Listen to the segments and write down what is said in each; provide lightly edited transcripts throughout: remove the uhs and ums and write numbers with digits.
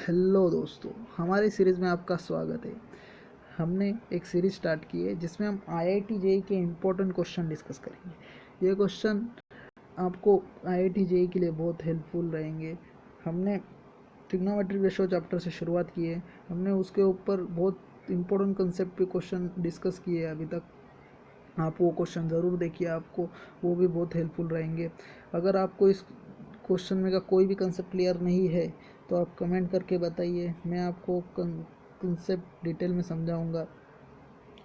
Hello दोस्तों, हमारी series में आपका स्वागत है। हमने एक सीरीज़ स्टार्ट की है जिसमें हम IIT जेईई के इम्पोर्टेंट क्वेश्चन डिस्कस करेंगे। ये क्वेश्चन आपको IIT जेईई के लिए बहुत हेल्पफुल रहेंगे। हमने ट्रिग्नोमेट्रिक रेशो चैप्टर से शुरुआत की है। हमने उसके ऊपर बहुत इम्पोर्टेंट कंसेप्ट पे क्वेश्चन डिस्कस किए हैं अभी तक। आप वो क्वेश्चन ज़रूर देखिए, आपको वो भी बहुत हेल्पफुल रहेंगे। अगर आपको इस क्वेश्चन में का कोई भी कंसेप्ट क्लियर नहीं है तो आप कमेंट करके बताइए, मैं आपको कंसेप्ट डिटेल में समझाऊंगा।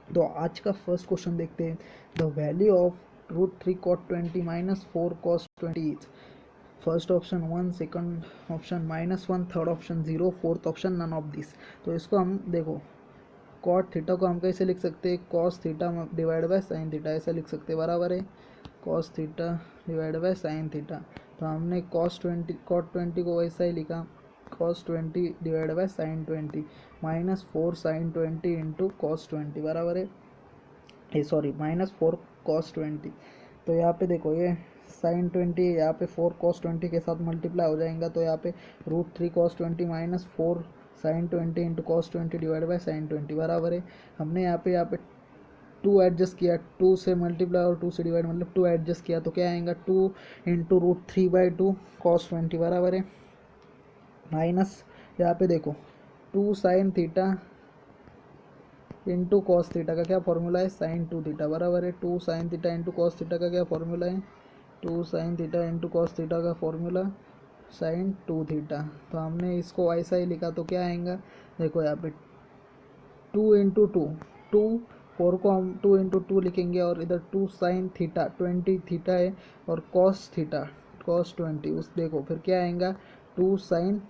तो आज का फर्स्ट क्वेश्चन देखते हैं। The value of √3 cot 20 minus 4 cos 20 is. First option 1, second option -1, third option 0, fourth option none of this. तो इसको हम देखो, कॉट थीटा को हम कैसे लिख सकते हैं, cos theta divide by sine theta, ऐसा लिख सकते हैं, बराबर है। Cos theta divide by sine theta. तो हमने कॉट 20 को वैसा ही लिखा, cos 20 divide by sine 20 -4 sine 20 into cos 20, बराबर है। ये सॉरी -4 कॉस 20। तो यहाँ पे देखो, ये साइन 20 यहाँ पे 4 कॉस 20 के साथ मल्टीप्लाई हो जाएगा। तो यहाँ पे √3 cos 20 minus 4 sine 20 into cos 20 divide by sine 20, बराबर है। हमने यहाँ पे 2 एडजस्ट किया, 2 से मल्टीप्लाई और 2 से डिवाइड, मतलब 2 एडजस्ट किया तो क्या आएगा, 2 इंटू √3/2 cos 20, बराबर है। माइनस यहाँ पे देखो 2 sine theta into cos theta का क्या फॉर्मूला है, साइन 2 थीटा, बराबर है। 2 sine theta into cos theta का क्या फॉर्मूला है, 2 sine theta into cos theta का फॉर्मूला साइन 2 थीटा। तो हमने इसको ऐसा ही लिखा तो क्या आएगा, देखो यहाँ पे 2 इंटू 2, 2 4 को हम 2 इंटू 2 लिखेंगे, और इधर 2 साइन थीटा 20 थीटा है, और कॉस थीटा कॉस 20, उस देखो फिर क्या आएगा, 2 साइन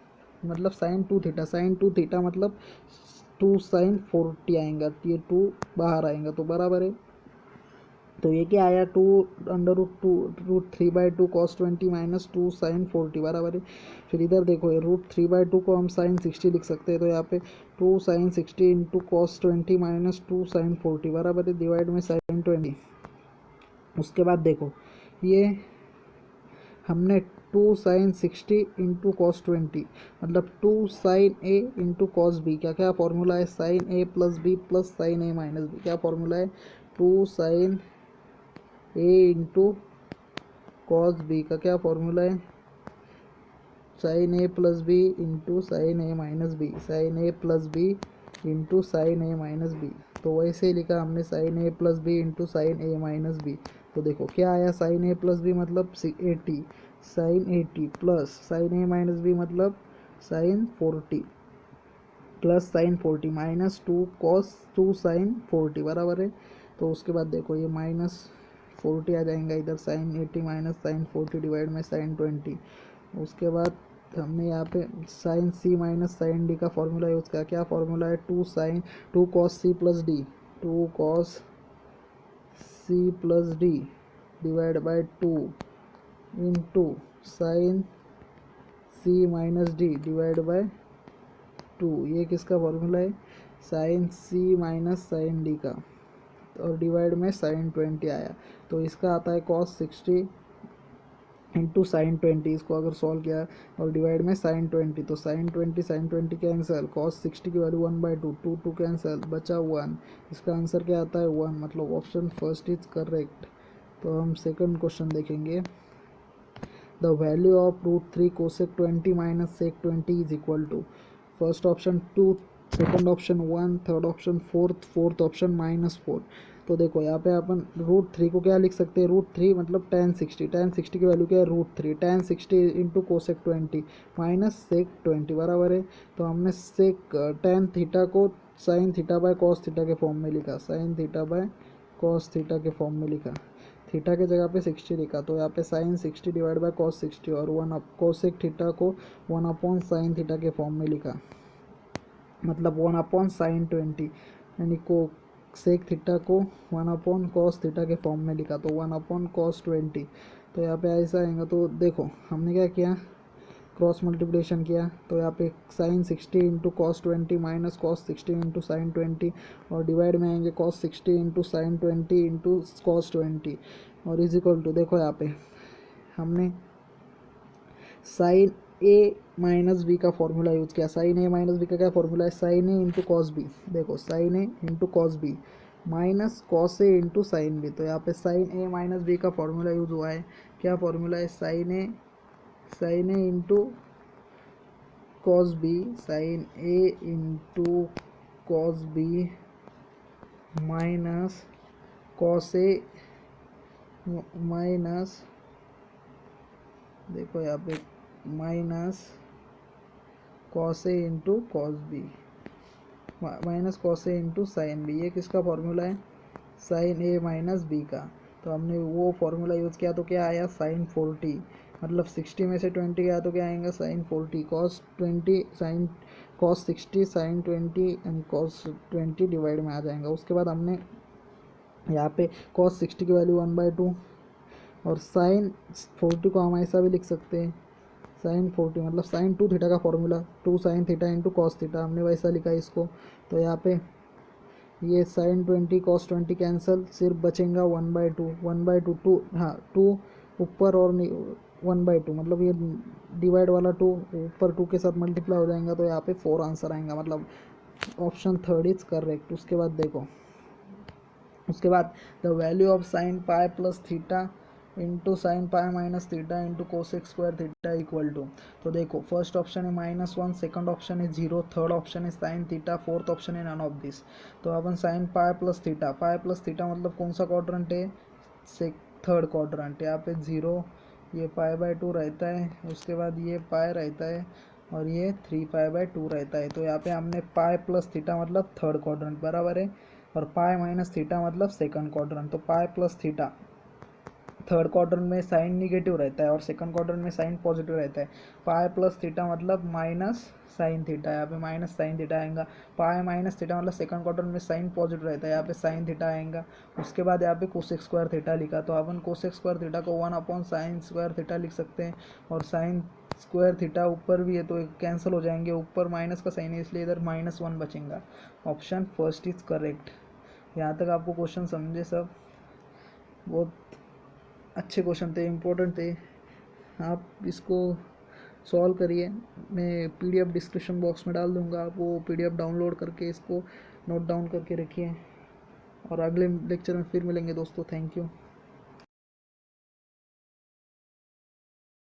मतलब साइन 2 थीटा, साइन 2 थीटा मतलब 2 साइन 40 आएगा, ये 2 बाहर आएगा तो बराबर है। तो ये क्या आया, 2 √3/2 cos 20 माइनस 2 साइन 40, बराबर है। फिर इधर देखो, ये √3/2 को हम साइन 60 लिख सकते हैं। तो यहाँ पे 2 sine 60 into cos 20 minus 2 sine 40, बराबर है, डिवाइड में साइन 20। उसके बाद देखो, ये हमने 2 साइन 60 इंटू कॉस 20 मतलब 2 sign A into cos B, क्या क्या फॉर्मूला है, sine A plus B plus sine A minus B, क्या फॉर्मूला है, 2 sign A into cos B का क्या फॉर्मूला है, sine A plus B into sine A minus B, sine A plus B into sine A minus B. तो वैसे ही लिखा हमने, sine A plus B into sine A minus B. तो देखो क्या आया, साइन ए प्लस बी मतलब 80, sine 80 plus sine A minus B मतलब sine 40 plus sine 40 minus 2 cos 2 sine 40, बराबर है। तो उसके बाद देखो, ये -40 आ जाएगा इधर, साइन 80 माइनस साइन 40 डिवाइड में साइन 20। उसके बाद हमने यहाँ पे sine C minus sine D का फॉर्मूला यूज़ किया, क्या फॉर्मूला है, 2 cos C plus D, 2 cos C plus D divide by 2 into sine C minus D divide by 2। ये किसका फॉर्मूला है, sine C minus sine D का, और divide में साइन 20 आया। तो इसका आता है कॉस 60 इंटू साइन 20, इसको अगर सॉल्व किया और डिवाइड में साइन 20, तो साइन 20 कैंसिल, कॉस 60 की वैल्यू 1/2, 2 कैंसिल, बचा 1। इसका आंसर क्या आता है, 1, मतलब ऑप्शन फर्स्ट इज करेक्ट। तो हम सेकंड क्वेश्चन देखेंगे। The value of √3 cosec 20 minus sec 20 is equal to. First option 2, second option 1, third option 4, fourth option -4। तो देखो यहाँ पे अपन √3 को क्या लिख सकते हैं, √3 मतलब tan 60, tan 60 की वैल्यू क्या है, √3, tan 60 into cosec 20 minus sec 20, बराबर है। तो हमने सेक tan थीटा को sine theta by cos theta के फॉर्म में लिखा, sine theta by cos theta के फॉर्म में लिखा, थीटा के जगह पे 60 लिखा। तो यहाँ पे साइन 60 डिवाइड बाय कॉस 60, और 1 कोसेक थीटा को 1 साइन थीटा के फॉर्म में लिखा, मतलब 1 साइन 20, यानी को सेक थीटा को 1 कॉस थीटा के फॉर्म में लिखा, तो 1 कॉस 20। तो यहाँ पे ऐसा आएगा। तो देखो हमने क्या किया, क्रॉस मल्टीप्लिकेशन किया। तो यहाँ पे sine 60 into cos 20 minus cos 60 into sine 20, और डिवाइड में आएंगे cos 60 into sine 20 into cos 20, और इज इक्वल टू, देखो यहाँ पे हमने साइन ए माइनस बी का फॉर्मूला यूज़ किया। साइन ए माइनस बी का क्या फॉर्मूला है, sine A into cos B. देखो sine A into cos B minus cos A into sine B. तो यहाँ पे साइन ए माइनस बी का फॉर्मूला यूज़ हुआ है। क्या फॉर्मूला है, sine A into cos B, sine A into cos B minus cos A minus, देखो यहाँ पे minus cos A into cos B minus cos A into sine B. ये किसका फॉर्मूला है, साइन ए माइनस बी का। तो हमने वो फॉर्मूला यूज़ किया तो क्या आया, साइन 40, मतलब 60 में से 20 गया तो क्या आएगा, sine 40। Cos 20 sine cos 60 sine 20 and cos 20 divide में आ जाएगा। उसके बाद हमने यहाँ पे कॉस 60 की वैल्यू 1/2 और साइन 40 को हम ऐसा भी लिख सकते हैं, साइन 40 मतलब साइन 2 थीटा का formula 2 sine theta into cos theta, हमने वैसा लिखा इसको। तो यहाँ पे ये साइन 20 कॉस 20 कैंसिल, सिर्फ बचेगा 1/2 2, हाँ 2 ऊपर और 1/2 मतलब ये डिवाइड वाला 2 ऊपर 2 के साथ मल्टीप्लाई हो जाएगा। तो यहाँ पे 4 आंसर आएगा, मतलब ऑप्शन 3 इज करेक्ट। उसके बाद देखो, उसके बाद the value of sine pi plus theta into sine pi minus theta into cosec square theta equal to. तो देखो फर्स्ट ऑप्शन है -1, सेकंड ऑप्शन है 0, थर्ड ऑप्शन है साइन थीटा, फोर्थ ऑप्शन है नन ऑफ दिस। तो अपन sign pi plus theta मतलब कौन सा क्वाड्रेंट है, थर्ड क्वाड्रेंट। यहाँ पे 0, ये पाई/2 रहता है, उसके बाद ये पाई रहता है और ये 3π/2 रहता है। तो यहाँ पे हमने पाई प्लस थीटा मतलब थर्ड क्वाड्रेंट बराबर है, और पाई माइनस थीटा मतलब सेकंड क्वाड्रेंट। तो पाई प्लस थीटा थर्ड क्वाड्रेंट में साइन निगेटिव रहता है और सेकंड क्वाड्रेंट में साइन पॉजिटिव रहता है। पाई प्लस थीटा मतलब माइनस साइन थीटा, यहाँ पे माइनस साइन थीटा आएगा। पाई माइनस थीटा मतलब सेकंड क्वाड्रेंट में साइन पॉजिटिव रहता है, यहाँ पे साइन थीटा आएगा। उसके बाद यहाँ पे कोसेक स्क्वायर थीटा लिखा, तो अपन कोसेक स्क्वायर थीटा को 1/sin स्क्वायर थीटा लिख सकते हैं, और साइन स्क्वायर थीटा ऊपर भी है तो कैंसिल हो जाएंगे, ऊपर माइनस का साइन है इसलिए इधर -1 बचेगा। Option first is correct. यहाँ तक आपको क्वेश्चन समझे सब, बहुत अच्छे क्वेश्चन थे, इम्पोर्टेंट थे। आप इसको सॉल्व करिए, मैं पीडीएफ डिस्क्रिप्शन बॉक्स में डाल दूंगा, आप वो पीडीएफ डाउनलोड करके इसको नोट डाउन करके रखिए। और अगले लेक्चर में फिर मिलेंगे दोस्तों, थैंक यू।